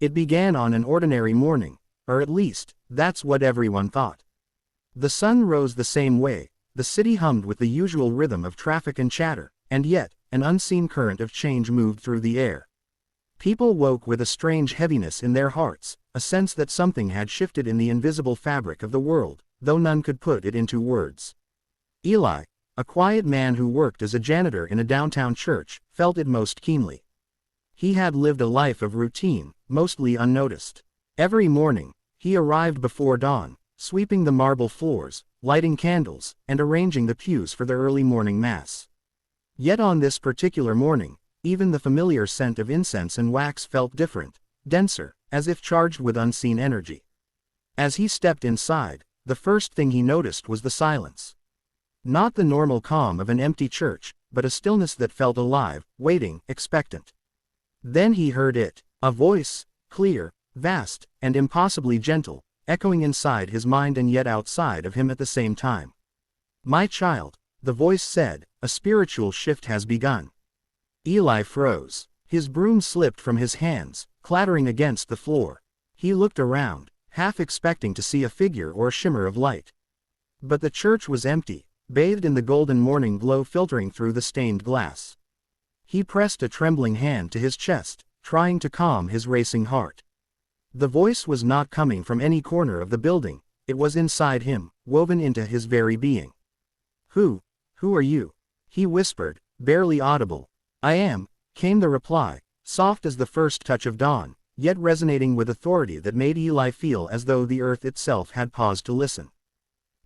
It began on an ordinary morning, or at least, that's what everyone thought. The sun rose the same way, the city hummed with the usual rhythm of traffic and chatter, and yet, an unseen current of change moved through the air. People woke with a strange heaviness in their hearts, a sense that something had shifted in the invisible fabric of the world, though none could put it into words. Eli, a quiet man who worked as a janitor in a downtown church, felt it most keenly. He had lived a life of routine, mostly unnoticed. Every morning, he arrived before dawn, sweeping the marble floors, lighting candles, and arranging the pews for the early morning mass. Yet on this particular morning, even the familiar scent of incense and wax felt different, denser, as if charged with unseen energy. As he stepped inside, the first thing he noticed was the silence. Not the normal calm of an empty church, but a stillness that felt alive, waiting, expectant. Then he heard it, a voice, clear, vast, and impossibly gentle, echoing inside his mind and yet outside of him at the same time. "My child," the voice said, "a spiritual shift has begun." Eli froze. His broom slipped from his hands, clattering against the floor. He looked around, half expecting to see a figure or a shimmer of light. But the church was empty, bathed in the golden morning glow filtering through the stained glass. He pressed a trembling hand to his chest, trying to calm his racing heart. The voice was not coming from any corner of the building, it was inside him, woven into his very being. Who are you?" he whispered, barely audible. "I am," came the reply, soft as the first touch of dawn, yet resonating with authority that made Eli feel as though the earth itself had paused to listen.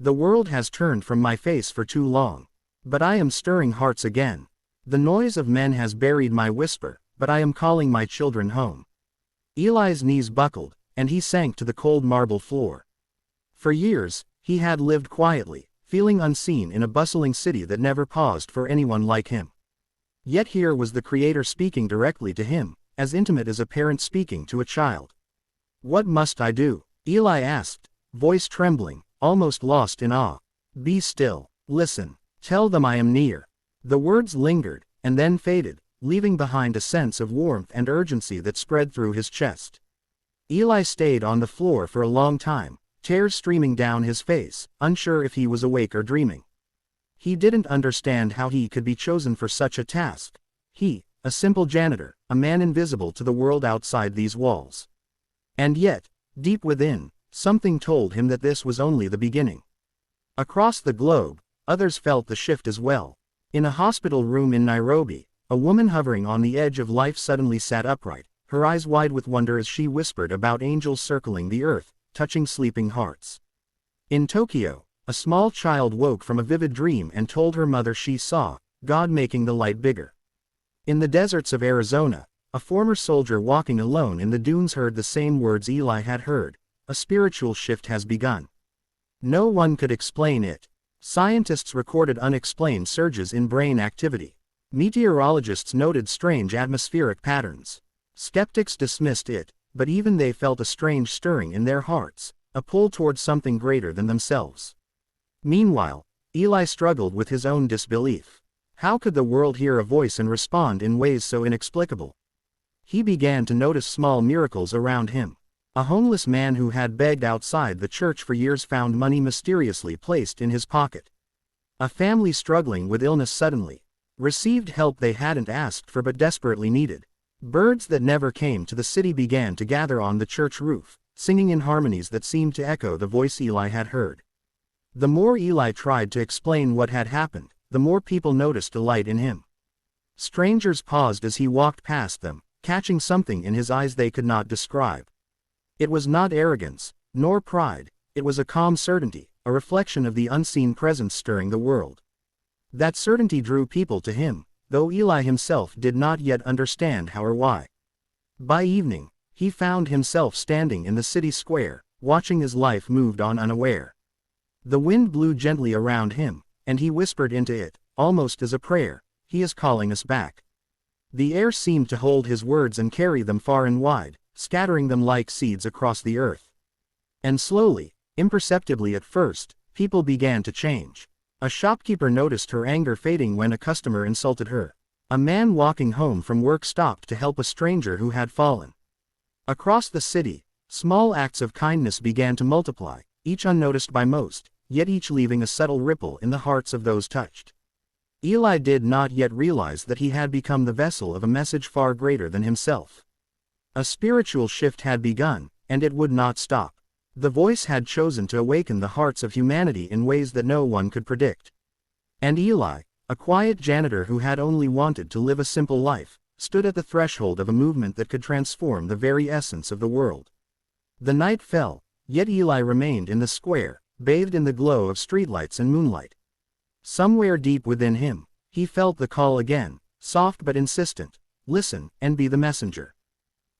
"The world has turned from my face for too long. But I am stirring hearts again. The noise of men has buried my whisper, but I am calling my children home." Eli's knees buckled, and he sank to the cold marble floor. For years, he had lived quietly, feeling unseen in a bustling city that never paused for anyone like him. Yet here was the Creator speaking directly to him, as intimate as a parent speaking to a child. "What must I do?" Eli asked, voice trembling, almost lost in awe. "Be still. Listen. Tell them I am near." The words lingered, and then faded, leaving behind a sense of warmth and urgency that spread through his chest. Eli stayed on the floor for a long time, tears streaming down his face, unsure if he was awake or dreaming. He didn't understand how he could be chosen for such a task. He, a simple janitor, a man invisible to the world outside these walls. And yet, deep within, something told him that this was only the beginning. Across the globe, others felt the shift as well. In a hospital room in Nairobi, a woman hovering on the edge of life suddenly sat upright, her eyes wide with wonder as she whispered about angels circling the earth, touching sleeping hearts. In Tokyo, a small child woke from a vivid dream and told her mother she saw God making the light bigger. In the deserts of Arizona, a former soldier walking alone in the dunes heard the same words Eli had heard: "A spiritual shift has begun." No one could explain it. Scientists recorded unexplained surges in brain activity. Meteorologists noted strange atmospheric patterns. Skeptics dismissed it, but even they felt a strange stirring in their hearts, a pull towards something greater than themselves. Meanwhile, Eli struggled with his own disbelief. How could the world hear a voice and respond in ways so inexplicable? He began to notice small miracles around him. A homeless man who had begged outside the church for years found money mysteriously placed in his pocket. A family struggling with illness suddenly received help they hadn't asked for but desperately needed. Birds that never came to the city began to gather on the church roof, singing in harmonies that seemed to echo the voice Eli had heard. The more Eli tried to explain what had happened, the more people noticed a light in him. Strangers paused as he walked past them, catching something in his eyes they could not describe. It was not arrogance, nor pride, it was a calm certainty, a reflection of the unseen presence stirring the world. That certainty drew people to him, though Eli himself did not yet understand how or why. By evening, he found himself standing in the city square, watching as life moved on unaware. The wind blew gently around him, and he whispered into it, almost as a prayer, "He is calling us back." The air seemed to hold his words and carry them far and wide, scattering them like seeds across the earth. And slowly, imperceptibly at first, people began to change. A shopkeeper noticed her anger fading when a customer insulted her. A man walking home from work stopped to help a stranger who had fallen. Across the city, small acts of kindness began to multiply, each unnoticed by most, yet each leaving a subtle ripple in the hearts of those touched. Eli did not yet realize that he had become the vessel of a message far greater than himself. A spiritual shift had begun, and it would not stop. The voice had chosen to awaken the hearts of humanity in ways that no one could predict. And Eli, a quiet janitor who had only wanted to live a simple life, stood at the threshold of a movement that could transform the very essence of the world. The night fell, yet Eli remained in the square, bathed in the glow of streetlights and moonlight. Somewhere deep within him, he felt the call again, soft but insistent, listen and be the messenger.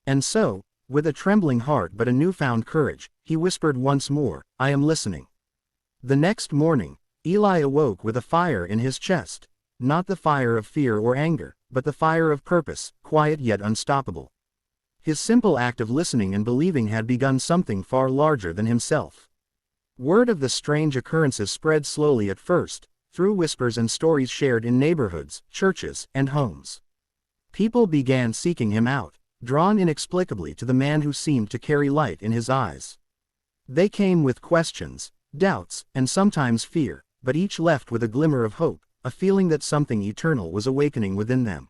And so, with a trembling heart but a newfound courage, he whispered once more, I am listening. The next morning, Eli awoke with a fire in his chest, not the fire of fear or anger, but the fire of purpose, quiet yet unstoppable. His simple act of listening and believing had begun something far larger than himself. Word of the strange occurrences spread slowly at first, through whispers and stories shared in neighborhoods, churches, and homes. People began seeking him out, drawn inexplicably to the man who seemed to carry light in his eyes. They came with questions, doubts, and sometimes fear, but each left with a glimmer of hope, a feeling that something eternal was awakening within them.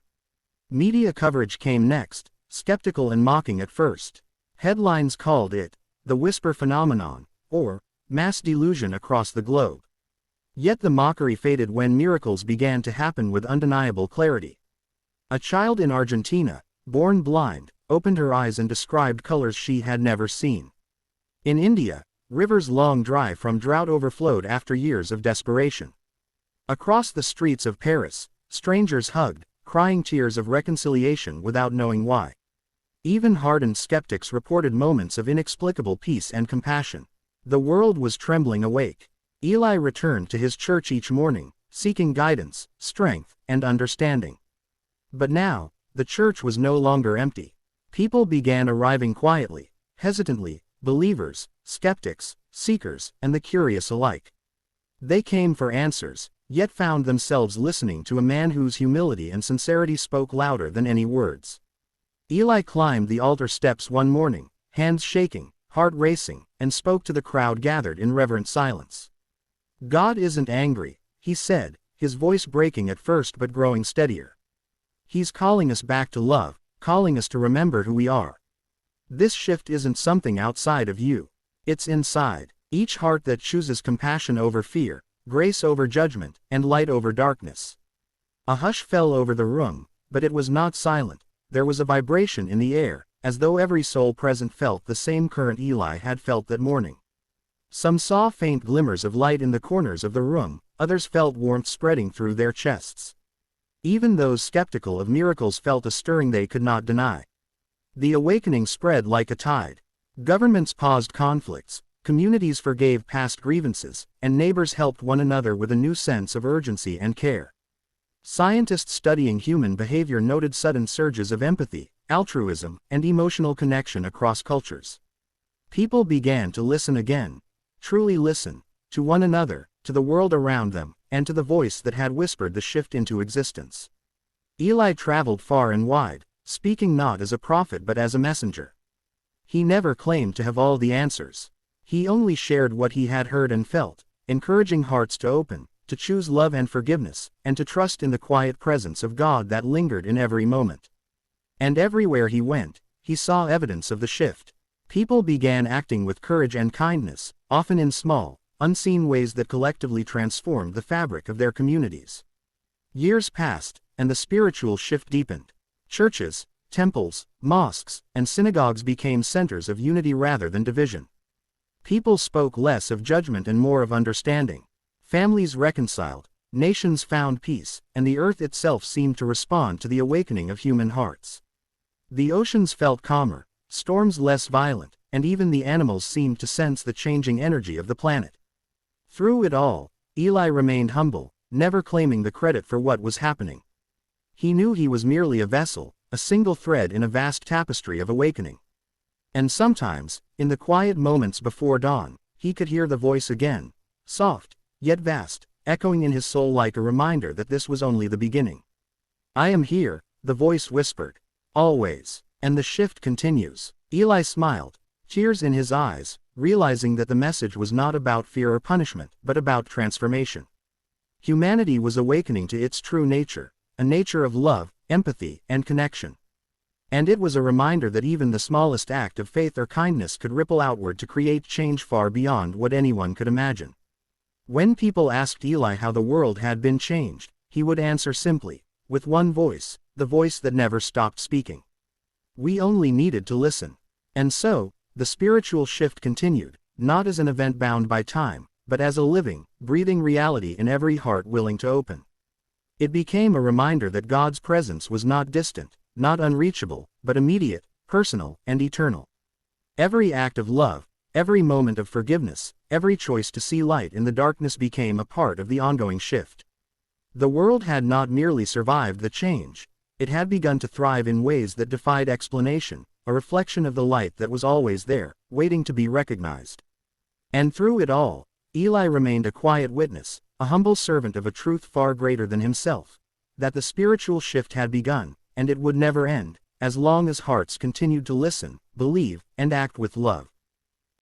Media coverage came next, skeptical and mocking at first. Headlines called it, the whisper phenomenon, or, mass delusion across the globe. Yet the mockery faded when miracles began to happen with undeniable clarity. A child in Argentina, born blind, opened her eyes and described colors she had never seen. In India, rivers long dry from drought overflowed after years of desperation. Across the streets of Paris, strangers hugged, crying tears of reconciliation without knowing why. Even hardened skeptics reported moments of inexplicable peace and compassion. The world was trembling awake. Eli returned to his church each morning, seeking guidance, strength, and understanding. But now, the church was no longer empty. People began arriving quietly, hesitantly, believers, skeptics, seekers, and the curious alike. They came for answers, yet found themselves listening to a man whose humility and sincerity spoke louder than any words. Eli climbed the altar steps one morning, hands shaking, heart racing, and spoke to the crowd gathered in reverent silence. God isn't angry, he said, his voice breaking at first but growing steadier. He's calling us back to love, calling us to remember who we are. This shift isn't something outside of you. It's inside. Each heart that chooses compassion over fear, grace over judgment, and light over darkness. A hush fell over the room, but it was not silent. There was a vibration in the air, as though every soul present felt the same current Eli had felt that morning. Some saw faint glimmers of light in the corners of the room, others felt warmth spreading through their chests. Even those skeptical of miracles felt a stirring they could not deny. The awakening spread like a tide. Governments paused conflicts, communities forgave past grievances, and neighbors helped one another with a new sense of urgency and care. Scientists studying human behavior noted sudden surges of empathy, altruism, and emotional connection across cultures. People began to listen again. Truly listen, to one another, to the world around them, and to the voice that had whispered the shift into existence. Eli traveled far and wide, speaking not as a prophet but as a messenger. He never claimed to have all the answers. He only shared what he had heard and felt, encouraging hearts to open, to choose love and forgiveness, and to trust in the quiet presence of God that lingered in every moment. And everywhere he went, he saw evidence of the shift. People began acting with courage and kindness, often in small, unseen ways that collectively transformed the fabric of their communities. Years passed, and the spiritual shift deepened. Churches, temples, mosques, and synagogues became centers of unity rather than division. People spoke less of judgment and more of understanding. Families reconciled, nations found peace, and the earth itself seemed to respond to the awakening of human hearts. The oceans felt calmer, storms less violent, and even the animals seemed to sense the changing energy of the planet. Through it all, Eli remained humble, never claiming the credit for what was happening. He knew he was merely a vessel, a single thread in a vast tapestry of awakening. And sometimes, in the quiet moments before dawn, he could hear the voice again, soft, yet vast, echoing in his soul like a reminder that this was only the beginning. I am here, the voice whispered. Always. And the shift continues. Eli smiled, tears in his eyes, realizing that the message was not about fear or punishment, but about transformation. Humanity was awakening to its true nature, a nature of love, empathy, and connection. And it was a reminder that even the smallest act of faith or kindness could ripple outward to create change far beyond what anyone could imagine. When people asked Eli how the world had been changed, he would answer simply, with one voice, the voice that never stopped speaking. We only needed to listen. And so, the spiritual shift continued, not as an event bound by time, but as a living, breathing reality in every heart willing to open. It became a reminder that God's presence was not distant, not unreachable, but immediate, personal, and eternal. Every act of love, every moment of forgiveness, every choice to see light in the darkness became a part of the ongoing shift. The world had not merely survived the change, it had begun to thrive in ways that defied explanation, a reflection of the light that was always there, waiting to be recognized. And through it all, Eli remained a quiet witness, a humble servant of a truth far greater than himself, that the spiritual shift had begun, and it would never end, as long as hearts continued to listen, believe, and act with love.